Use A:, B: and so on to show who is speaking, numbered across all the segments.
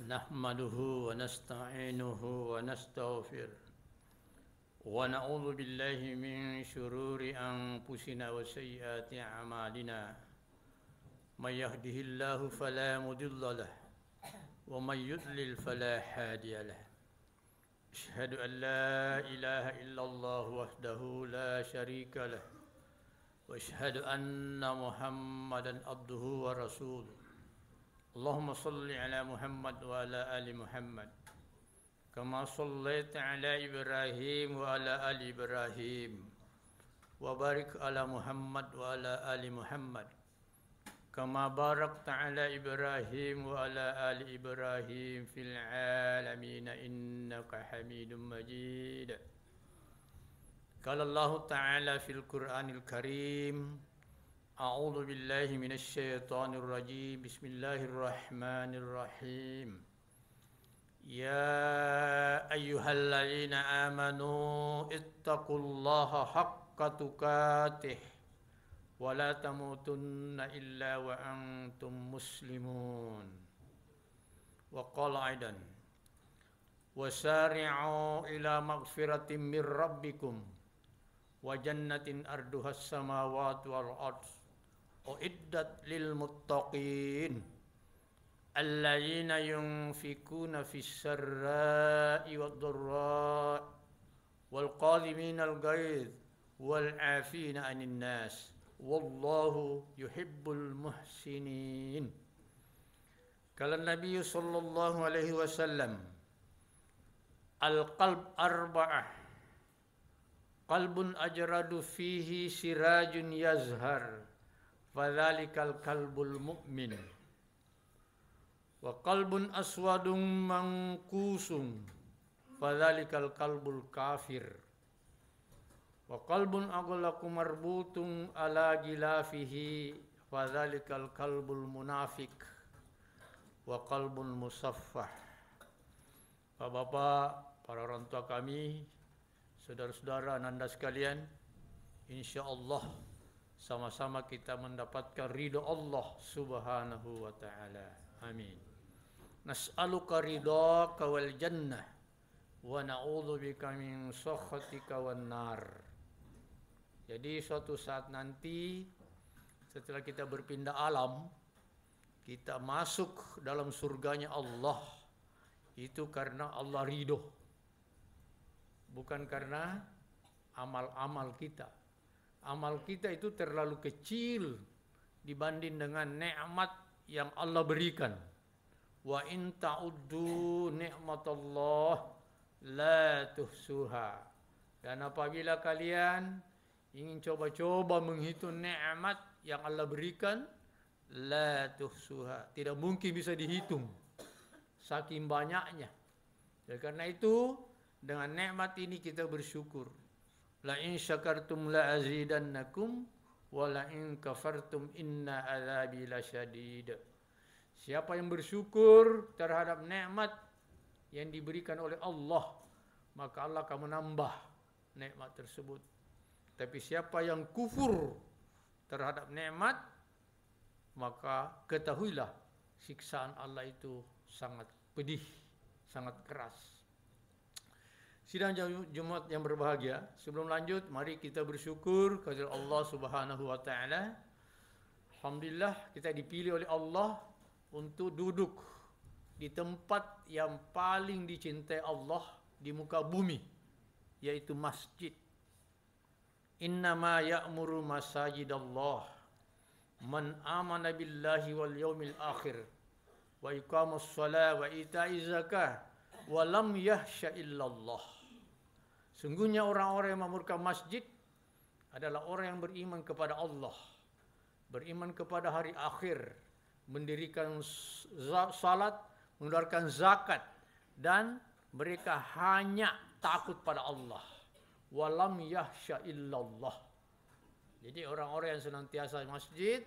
A: نحمده ونستعينه ونستغفره ونعوذ بالله من شرور أنفسنا وسيئات أعمالنا من يهده الله فلا مضل له ومن يضلل فلا هادي له أشهد أن لا إله إلا الله وحده لا شريك له وأشهد أن محمدا عبده ورسوله اللهم صل على محمد وعلى آل محمد كما صليت على إبراهيم وعلى آل إبراهيم وبارك على محمد وعلى آل محمد كما باركت على إبراهيم وعلى آل إبراهيم في العالمين إنك حميد مجيد قال الله تعالى في القرآن الكريم أعوذ بالله من الشيطان الرجيم بسم الله الرحمن الرحيم يا أيها الذين آمنوا اتقوا الله حق تقاته ولا تموتن إلا وأنتم مسلمون وقال أيضا وسارعوا إلى مغفرة من ربكم وجنة أرضها السماوات والأرض أعدت للمتقين الذين ينفقون في السراء والضراء والكاظمين الغيظ والعافين عن الناس والله يحب المحسنين. قال النبي صلى الله عليه وسلم القلب أربعة قلب أجرد فيه سراج يزهر فذلك القلب المؤمن وقلب أسود منكوس فذلك القلب الكافر وقلب أغلق مربوط على غلافه فذلك القلب المنافق وقلب مصفح. Bapak-bapak, para orang tua kami, saudara-saudara ananda sekalian, insya-Allah sama-sama kita mendapatkan ridha Allah Subhanahu wa taala. Amin. Nas'aluka ridhaka wal jannah wa na'udzubika min sakhatika wan nar. Jadi suatu saat nanti setelah kita berpindah alam, kita masuk dalam surganya Allah. Itu karena Allah ridho. Bukan karena amal-amal kita. Amal kita itu terlalu kecil dibanding dengan nikmat yang Allah berikan. Wa in ta'uddu ni'matallah la tuhsuha. Dan apabila kalian ingin coba-coba menghitung nikmat yang Allah berikan, la tuhsuha, tidak mungkin bisa dihitung saking banyaknya. Dan karena itu dengan nikmat ini kita bersyukur. La in syakartum la azidannakum wa la in kafartum inna azabi lasyadid. Siapa yang bersyukur terhadap nikmat yang diberikan oleh Allah, maka Allah akan menambah nikmat tersebut. Tapi siapa yang kufur terhadap nikmat, maka ketahuilah siksaan Allah itu sangat pedih, sangat keras. Sidang Jumat yang berbahagia, sebelum lanjut mari kita bersyukur kepada Allah Subhanahu wa taala. Alhamdulillah kita dipilih oleh Allah untuk duduk di tempat yang paling dicintai Allah di muka bumi, yaitu masjid. Innama ya'muru masajidallah man amana billahi wal yaumil akhir wa iqamas shalah wa ita'iz zakah wa lam yahsya illallah. Sungguhnya orang-orang yang memurka masjid adalah orang yang beriman kepada Allah, beriman kepada hari akhir, mendirikan salat, mengeluarkan zakat, dan mereka hanya takut pada Allah. Walam yahsya illallah. Jadi orang-orang yang senantiasa masjid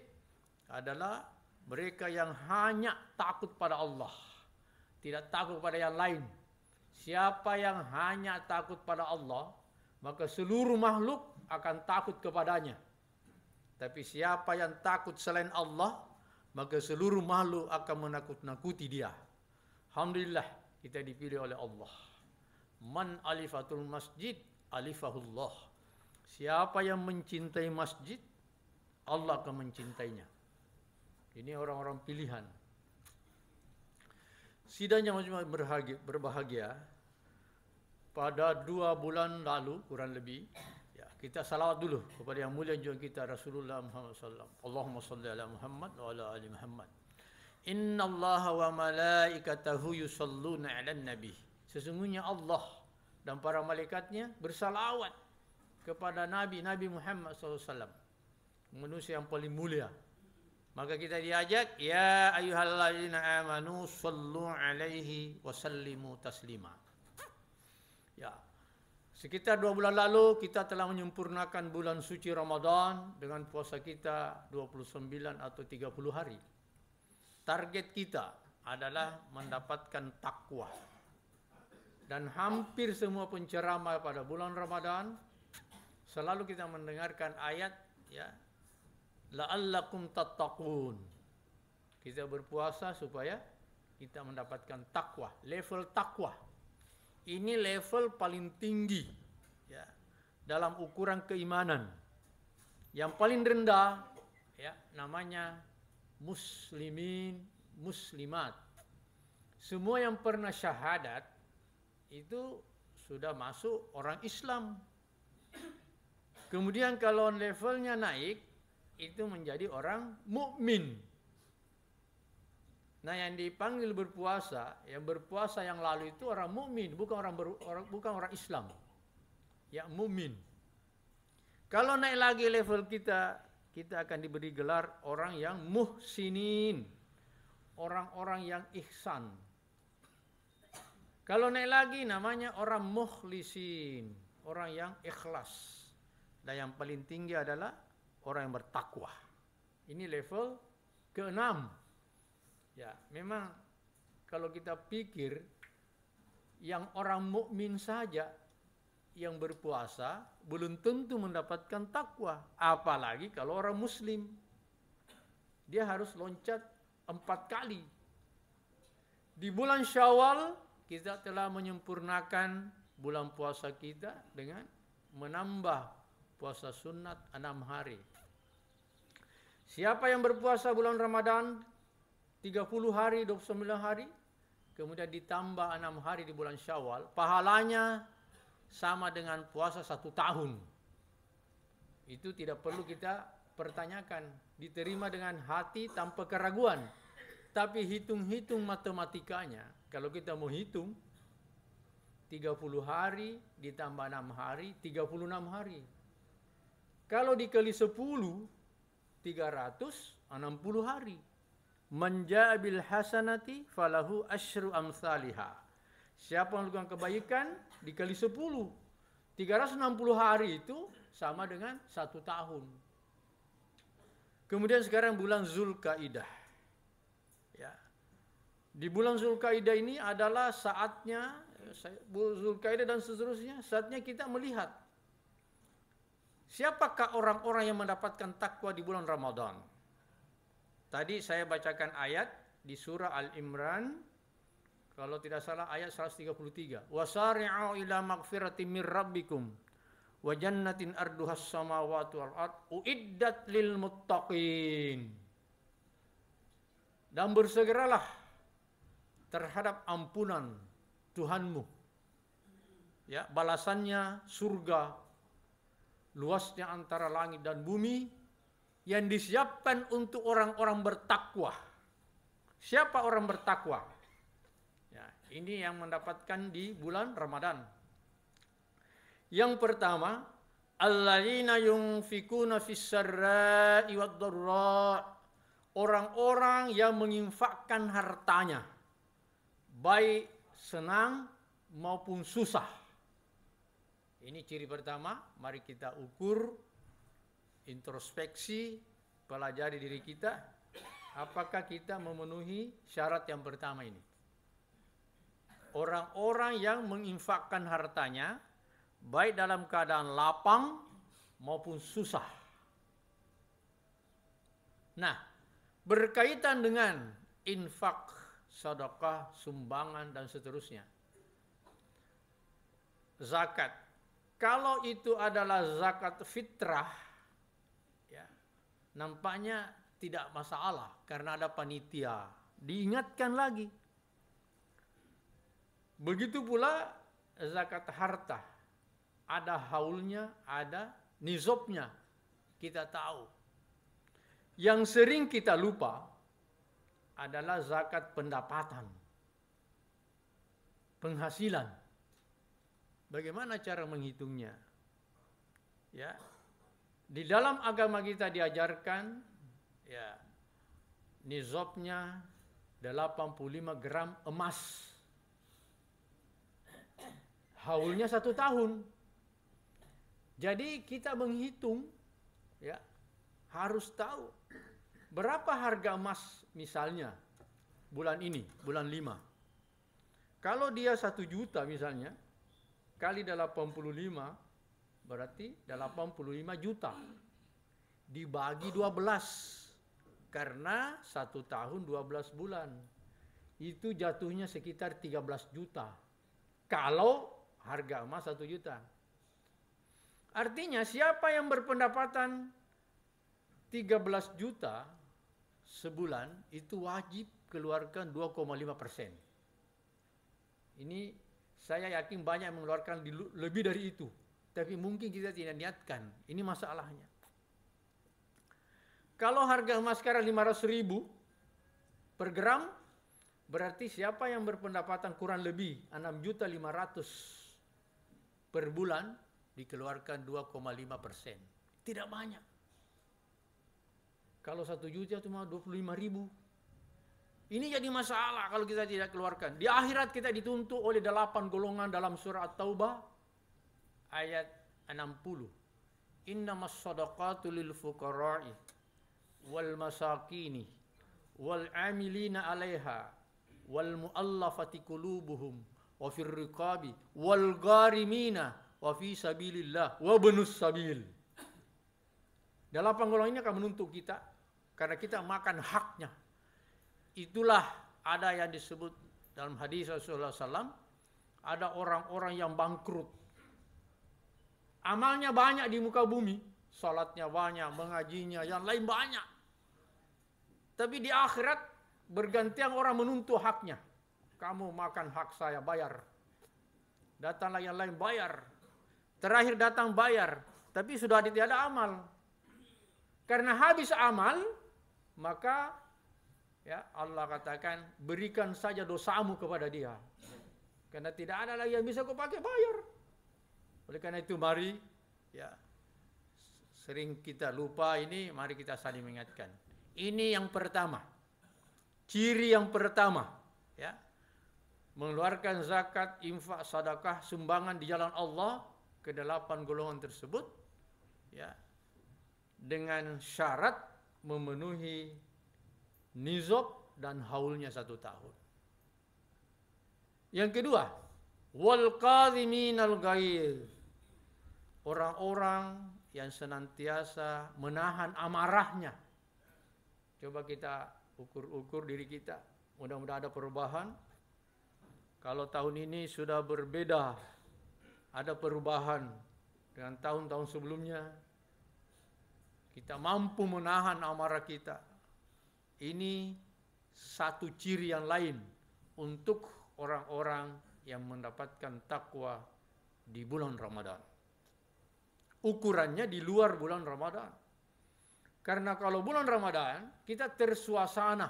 A: adalah mereka yang hanya takut pada Allah, tidak takut pada yang lain. Siapa yang hanya takut pada Allah, maka seluruh makhluk akan takut kepadanya. Tapi siapa yang takut selain Allah, maka seluruh makhluk akan menakut-nakuti dia. Alhamdulillah kita dipilih oleh Allah. Man alifatul masjid alifahullah. Siapa yang mencintai masjid, Allah akan mencintainya. Ini orang-orang pilihan. Sidangnya berbahagia. Pada 2 bulan lalu kurang lebih, ya, kita salawat dulu kepada yang mulia junjungan kita Rasulullah Muhammad SAW. Allahumma salli ala Muhammad wa ala ali Muhammad. Inna Allaha wa malaikatahu yusalluna ala nabi. Sesungguhnya Allah dan para malaikatnya bersalawat kepada Nabi Muhammad SAW, manusia yang paling mulia. Maka kita diajak, ya ayyuhalladzina amanu sallu alaihi wa sallimu taslima. Ya, sekitar 2 bulan lalu kita telah menyempurnakan bulan suci Ramadan dengan puasa kita 29 atau 30 hari. Target kita adalah mendapatkan takwa. Dan hampir semua penceramah pada bulan Ramadan selalu kita mendengarkan ayat, ya, la'allakum tattaqun. Kita berpuasa supaya kita mendapatkan takwa, level takwa. Ini level paling tinggi, ya, dalam ukuran keimanan. Yang paling rendah, ya, namanya muslimin, muslimat. Semua yang pernah syahadat itu sudah masuk orang Islam. Kemudian kalau levelnya naik, itu menjadi orang mukmin. Nah, yang dipanggil berpuasa, yang berpuasa yang lalu itu orang mukmin, bukan orang Islam. Ya, mukmin. Kalau naik lagi level kita akan diberi gelar orang yang muhsinin, orang-orang yang ihsan. Kalau naik lagi namanya orang mukhlisin, orang yang ikhlas. Dan yang paling tinggi adalah orang yang bertakwa. Ini level ke-6. Ya, memang kalau kita pikir yang orang mukmin saja yang berpuasa belum tentu mendapatkan takwa, apalagi kalau orang muslim. Dia harus loncat 4 kali. Di bulan Syawal kita telah menyempurnakan bulan puasa kita dengan menambah puasa sunat 6 hari. Siapa yang berpuasa bulan Ramadan 30 hari, 29 hari, kemudian ditambah 6 hari di bulan Syawal, pahalanya sama dengan puasa 1 tahun. Itu tidak perlu kita pertanyakan, diterima dengan hati tanpa keraguan. Tapi hitung-hitung matematikanya, kalau kita mau hitung 30 hari ditambah 6 hari, 36 hari. Kalau dikali 10, 360 hari. Man jaa bil hasanati falahu asyru amsalihha. Siapa yang melakukan kebaikan dikali 10, 360 hari itu sama dengan 1 tahun. Kemudian sekarang bulan Zulkaidah. Ya. Di bulan Zulkaidah ini adalah saatnya, Zulkaidah dan seterusnya, saatnya kita melihat siapakah orang-orang yang mendapatkan takwa di bulan Ramadan. Tadi saya bacakan ayat di surah Al-Imran, kalau tidak salah ayat 133. Wasari'u ila magfiratin mir rabbikum wa jannatin arduhas samawati wal ard uiddat lil muttaqin. Dan bersegeralah terhadap ampunan Tuhanmu. Ya, balasannya surga, luasnya antara langit dan bumi, yang disiapkan untuk orang-orang bertakwa. Siapa orang bertakwa? Ya, ini yang mendapatkan di bulan Ramadan. Yang pertama, alladzina yunfikuna fis sarra'i wad dharra. Orang-orang yang menginfakkan hartanya, baik senang maupun susah. Ini ciri pertama, mari kita ukur, introspeksi, pelajari diri kita, apakah kita memenuhi syarat yang pertama ini. Orang-orang yang menginfakkan hartanya, baik dalam keadaan lapang maupun susah. Nah, berkaitan dengan infak, sedekah, sumbangan dan seterusnya. Zakat, kalau itu adalah zakat fitrah, ya, nampaknya tidak masalah karena ada panitia. Diingatkan lagi. Begitu pula zakat harta, ada haulnya, ada nizobnya, kita tahu. Yang sering kita lupa adalah zakat pendapatan, penghasilan. Bagaimana cara menghitungnya? Ya, di dalam agama kita diajarkan, ya, nizobnya 85 gram emas. Haulnya 1 tahun. Jadi kita menghitung, ya, harus tahu berapa harga emas misalnya bulan ini, bulan 5. Kalau dia 1 juta misalnya, kali 85 berarti 85 juta. Dibagi 12. Karena 1 tahun 12 bulan. Itu jatuhnya sekitar 13 juta. Kalau harga emas 1 juta. Artinya siapa yang berpendapatan 13 juta sebulan itu wajib keluarkan 2,5%. Ini saya yakin banyak yang mengeluarkan lebih dari itu. Tapi mungkin kita tidak niatkan. Ini masalahnya. Kalau harga emas sekarang 500.000 per gram, berarti siapa yang berpendapatan kurang lebih 6.500.000 per bulan, dikeluarkan 2,5%. Tidak banyak. Kalau 1 juta cuma 25.000. Ini jadi masalah kalau kita tidak keluarkan. Di akhirat kita dituntut oleh 8 golongan dalam surah At-Taubah ayat 60. Innamas shadaqatu lil fuqara'i wal masakini wal amilina 'alaiha wal mu'allafati qulubuhum wa fir riqabi wal gharimina wa fi sabilillah wa bunus sabil. 8 golongan ini akan menuntut kita karena kita makan haknya. Itulah ada yang disebut dalam hadis Rasulullah SAW, ada orang-orang yang bangkrut. Amalnya banyak di muka bumi, salatnya banyak, mengajinya, yang lain banyak. Tapi di akhirat bergantian orang menuntut haknya. Kamu makan hak saya, bayar. Datanglah yang lain, bayar. Terakhir datang bayar, tapi sudah tidak ada amal. Karena habis amal, maka ya Allah katakan berikan saja dosamu kepada dia. Karena tidak ada lagi yang bisa kau pakai bayar. Oleh karena itu mari, ya, sering kita lupa ini, mari kita saling mengingatkan. Ini yang pertama. Ciri yang pertama, ya. Mengeluarkan zakat, infak, sedekah, sumbangan di jalan Allah ke 8 golongan tersebut, ya, dengan syarat memenuhi nizab dan haulnya 1 tahun. Yang kedua, wal kadhiminal ghaidh. Orang-orang yang senantiasa menahan amarahnya. Coba kita ukur-ukur diri kita. Mudah-mudahan ada perubahan. Kalau tahun ini sudah berbeda, ada perubahan dengan tahun-tahun sebelumnya. Kita mampu menahan amarah kita. Ini satu ciri yang lain untuk orang-orang yang mendapatkan takwa di bulan Ramadan. Ukurannya di luar bulan Ramadan. Karena kalau bulan Ramadan kita tersuasana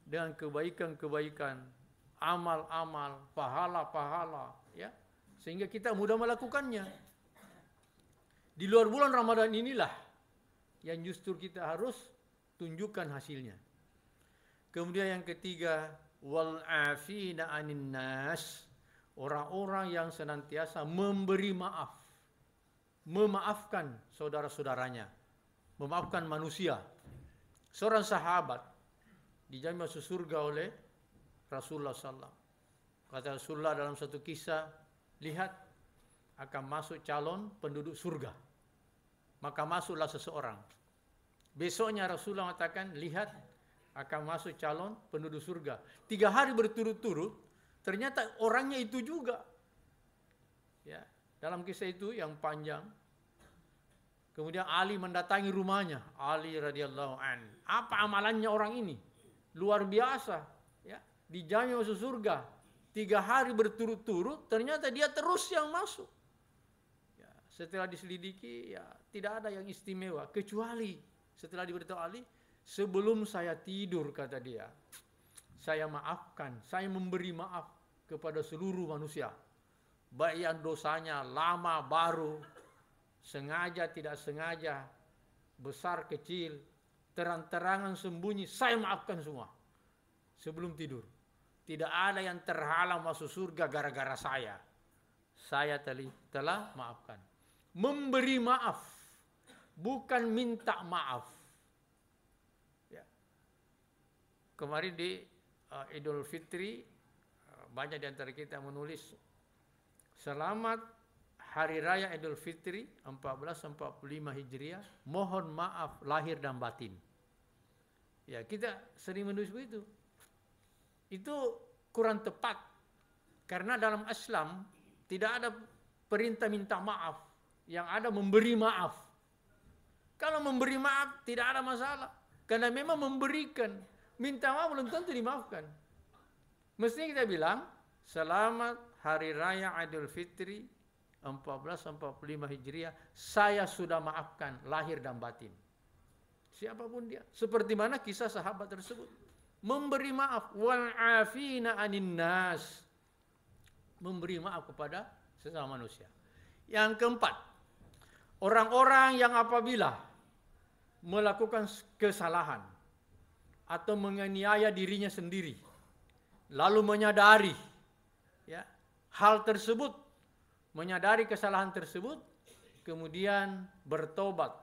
A: dengan kebaikan-kebaikan, amal-amal, pahala-pahala, ya, sehingga kita mudah melakukannya. Di luar bulan Ramadan inilah yang justru kita harus tunjukkan hasilnya. Kemudian yang ketiga, wal afina 'anin nas. Orang-orang yang senantiasa memberi maaf. Memaafkan saudara-saudaranya. Memaafkan manusia. Seorang sahabat dijamin masuk surga oleh Rasulullah SAW. Kata Rasulullah dalam satu kisah, lihat akan masuk calon penduduk surga. Maka masuklah seseorang. Besoknya Rasulullah mengatakan, lihat akan masuk calon penduduk surga. 3 hari berturut-turut, ternyata orangnya itu juga. Ya, dalam kisah itu yang panjang, kemudian Ali mendatangi rumahnya, Ali radhiyallahu an. Apa amalannya orang ini? Luar biasa, ya, dijamin masuk surga. 3 hari berturut-turut, ternyata dia terus yang masuk. Ya, setelah diselidiki, ya tidak ada yang istimewa, kecuali setelah diberitahu Ali, sebelum saya tidur, kata dia, saya maafkan, saya memberi maaf kepada seluruh manusia, baik yang dosanya lama baru, sengaja tidak sengaja, besar kecil, terang-terangan sembunyi, saya maafkan semua sebelum tidur. Tidak ada yang terhalang masuk surga gara-gara saya. Saya telah maafkan. Memberi maaf, bukan minta maaf. Ya. Kemarin di Idul Fitri, banyak di antara kita menulis selamat Hari Raya Idul Fitri 1445 Hijriah, mohon maaf lahir dan batin. Ya, kita sering menulis begitu. Itu kurang tepat, karena dalam Islam tidak ada perintah minta maaf, yang ada memberi maaf. Kalau memberi maaf tidak ada masalah, karena memang memberikan. Minta maaf belum tentu dimaafkan. Mestinya kita bilang selamat Hari Raya Idul Fitri 1445 Hijriah, saya sudah maafkan lahir dan batin. Siapapun dia, seperti mana kisah sahabat tersebut. Memberi maaf, wal afina anin nas, memberi maaf kepada sesama manusia. Yang keempat, orang-orang yang apabila melakukan kesalahan atau menganiaya dirinya sendiri, lalu menyadari, ya, hal tersebut, menyadari kesalahan tersebut, kemudian bertobat,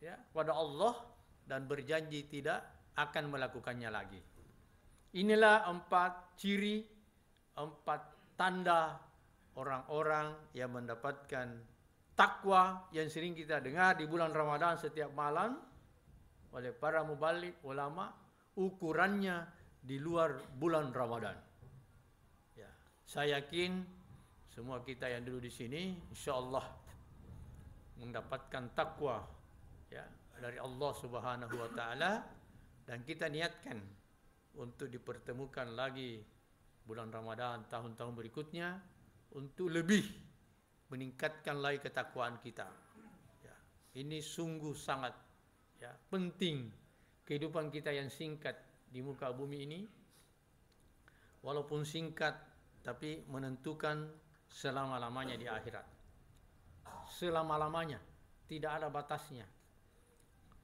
A: ya, pada Allah dan berjanji tidak akan melakukannya lagi. Inilah 4 ciri, 4 tanda orang-orang yang mendapatkan takwa yang sering kita dengar di bulan Ramadan setiap malam oleh para mubaligh ulama. Ukurannya di luar bulan Ramadan. Ya, saya yakin semua kita yang dulu di sini insyaallah mendapatkan takwa, ya, dari Allah Subhanahu wa taala. Dan kita niatkan untuk dipertemukan lagi bulan Ramadan tahun-tahun berikutnya untuk lebih meningkatkan lagi ketakwaan kita. Ya, ini sungguh sangat, ya, penting kehidupan kita yang singkat di muka bumi ini. Walaupun singkat, tapi menentukan selama-lamanya di akhirat. Selama-lamanya, tidak ada batasnya.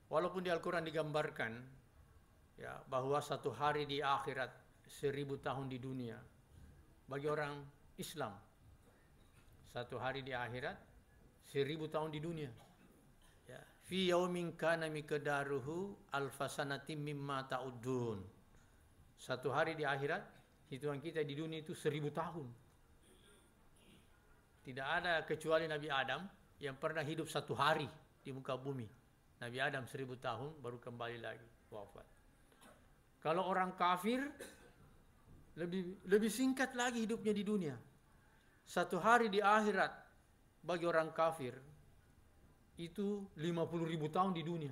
A: Walaupun di Al-Quran digambarkan, ya, bahwa satu hari di akhirat 1000 tahun di dunia. Bagi orang Islam, satu hari di akhirat 1000 tahun di dunia. Ya, fi yaumin kana miqdaruhu alfasanatim mimma ta'udun. Satu hari di akhirat, hitungan kita di dunia itu 1000 tahun. Tidak ada kecuali Nabi Adam yang pernah hidup satu hari di muka bumi. Nabi Adam 1000 tahun baru kembali lagi wafat. Kalau orang kafir lebih singkat lagi hidupnya di dunia. Satu hari di akhirat bagi orang kafir itu 50.000 tahun di dunia.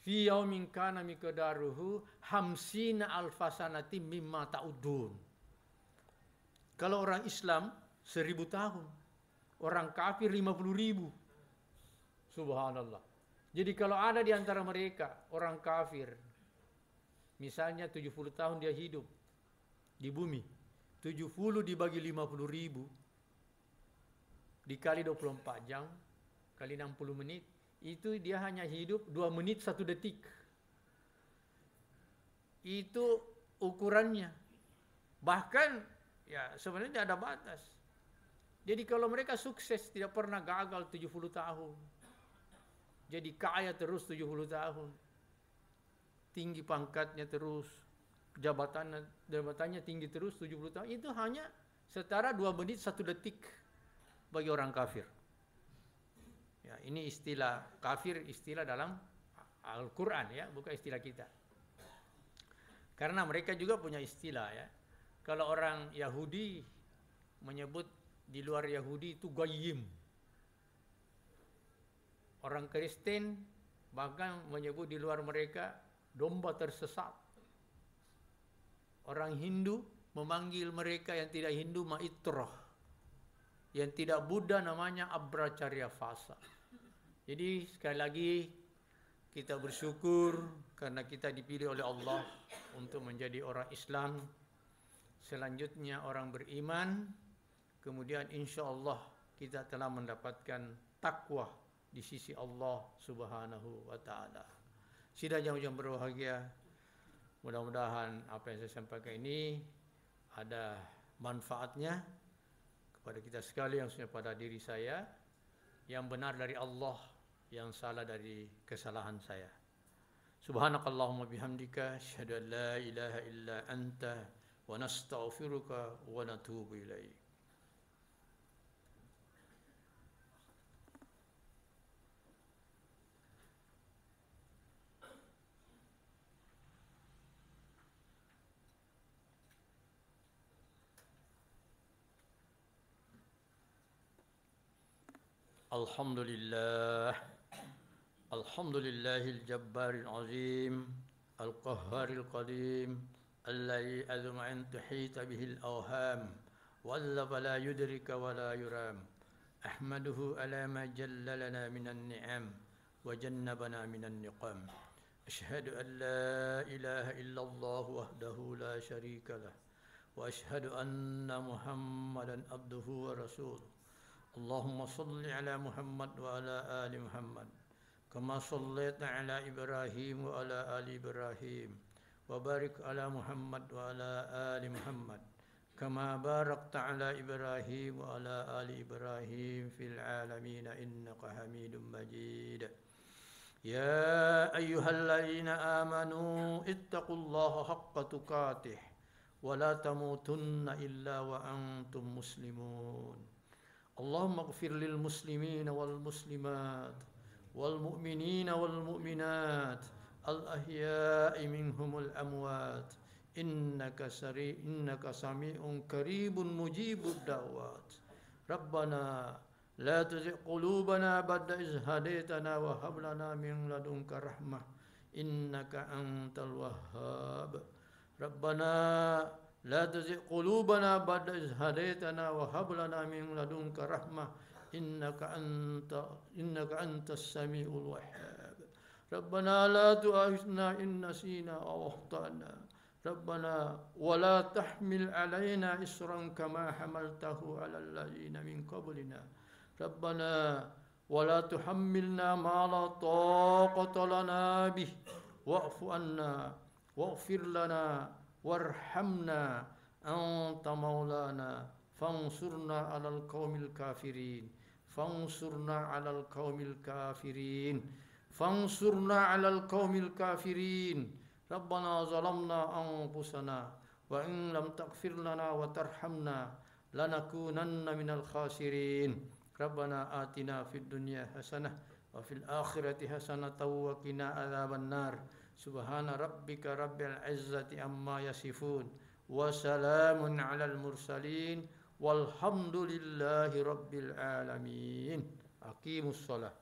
A: Fi yaumin kana miqdaruhu hamsina alfasanatin mimma ta'udun. Kalau orang Islam 1000 tahun, orang kafir 50.000. Subhanallah. Jadi kalau ada di antara mereka orang kafir, misalnya 70 tahun dia hidup di bumi, 70 dibagi 50.000 dikali 24 jam kali 60 menit, itu dia hanya hidup 2 menit 1 detik. Itu ukurannya. Bahkan, ya, sebenarnya tidak ada batas. Jadi kalau mereka sukses, tidak pernah gagal 70 tahun. Jadi kaya terus 70 tahun. Tinggi pangkatnya terus, jabatannya tinggi terus 70 tahun. Itu hanya setara 2 menit 1 detik bagi orang kafir. Ya, ini istilah kafir, istilah dalam Al-Quran, ya, bukan istilah kita. Karena mereka juga punya istilah ya. Kalau orang Yahudi menyebut di luar Yahudi itu goyim. Orang Kristen bahkan menyebut di luar mereka domba tersesat. Orang Hindu memanggil mereka yang tidak Hindu Maitroh. Yang tidak Buddha namanya Abracharya Vasa. Jadi sekali lagi kita bersyukur karena kita dipilih oleh Allah untuk menjadi orang Islam. Selanjutnya orang beriman. Kemudian insya Allah kita telah mendapatkan takwa di sisi Allah Subhanahu wa Ta'ala. Sidang yang berbahagia, mudah-mudahan apa yang saya sampaikan ini ada manfaatnya kepada kita sekalian, khususnya pada diri saya, yang benar dari Allah, yang salah dari kesalahan saya. Subhanakallahumma bihamdika asyhadu an la ilaha illa anta wa nastaghfiruka wa natubu ilaik. Alhamdulillah. Alhamdulillahil jabbaril azim, al-qahharil qadim, alladhi azma an tuhita bihil awham, walla fala yudrika wala yuram. Ahmaduhu ala ma jalla lana minan ni'am wa jannabana minan niqam. Ashhadu an la ilaha illallah wahdahu la sharika lah, wa ashhadu anna Muhammadan abduhu wa rasuluh. Allahumma salli ala Muhammad wa ala ali Muhammad kama sallaita ala Ibrahim wa ala ali Ibrahim wa barik ala Muhammad wa ala ali Muhammad kama barakta ala Ibrahim wa ala ali Ibrahim fil alamin innaka Hamidum Majid. Ya ayyuhalladzina amanu ittaqullaha haqqa tuqatih wa la tamutunna illa wa antum muslimun. Allahumma ighfir lil muslimina wal muslimat wal mu'minina wal mu'minat al ahya'i minhumul amwat innaka sami'un qaribun mujibud da'wat. Rabbana la tuzigh qulubana ba'da idh hadaytana wa hab lana min ladunka rahmah innaka antal wahhab. Rabbana la tuzigh qulubana ba'da idh hadaytana wa hab lana min ladunka rahmah innaka antas samiul wahhab. Rabbana la tu'akhidhna in nasina aw akhtana. Rabbana wa la tahmil 'alaina isran kama hamaltahu 'alal ladzina min qablina. Rabbana wa la tuhammilna ma la taqata lana bih wa'fu 'anna waghfir lana warhamna anta maulana fansurna 'alal qaumil kafirin. Fansurna 'alal qaumil kafirin. Fansurna 'alal qaumil kafirin. Rabbana zalamna anfusana wa in lam taghfir lana wa tarhamna lanakunanna minal khasirin. Rabbana atina fid dunya hasanah wa fil akhirati hasanatan wa qina adzaban nar. Subhana rabbika rabbil izzati amma yasifun wa salamun 'alal mursalin walhamdulillahi rabbil alamin. Aqimus shalah.